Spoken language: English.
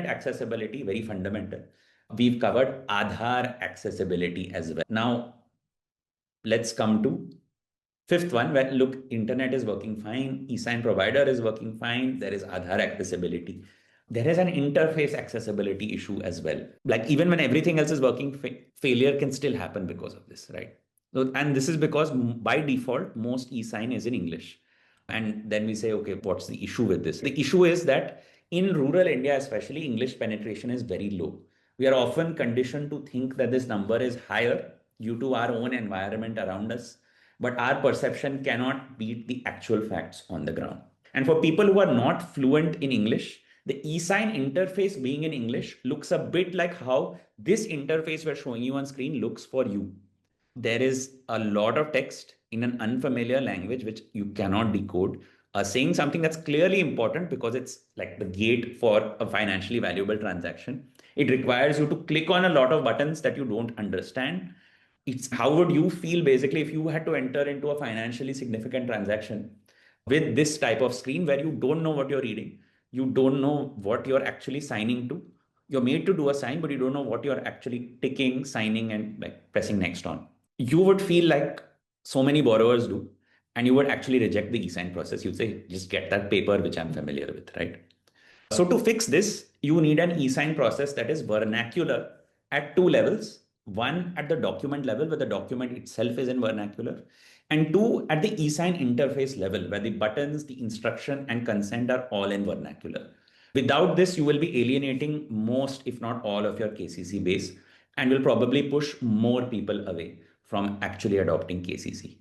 accessibility, very fundamental. We've covered Aadhaar accessibility as well. Now, let's come to fifth one, where look, internet is working fine, eSign provider is working fine, there is Aadhaar accessibility. There is an interface accessibility issue as well. Like even when everything else is working, failure can still happen because of this, right? So, and this is because by default, most eSign is in English. And then we say, okay, what's the issue with this? The issue is that in rural India, especially, English penetration is very low. We are often conditioned to think that this number is higher due to our own environment around us, but our perception cannot beat the actual facts on the ground. And for people who are not fluent in English, the eSign interface being in English looks a bit like how this interface we're showing you on screen looks for you. There is a lot of text in an unfamiliar language which you cannot decode, saying something that's clearly important because it's like the gate for a financially valuable transaction. It requires you to click on a lot of buttons that you don't understand. It's how would you feel basically if you had to enter into a financially significant transaction with this type of screen where you don't know what you're reading, you don't know what you're actually signing to. You're made to do a sign, but you don't know what you're actually ticking, signing, and like pressing next on. You would feel like so many borrowers do, and you would actually reject the e-sign process. You'd say, just get that paper, which I'm familiar with, right? So to fix this, you need an e-sign process that is vernacular at two levels. One at the document level, where the document itself is in vernacular, and two at the e-sign interface level, where the buttons, the instruction, and consent are all in vernacular. Without this, you will be alienating most, if not all, of your KCC base, and will probably push more people away from actually adopting KCC.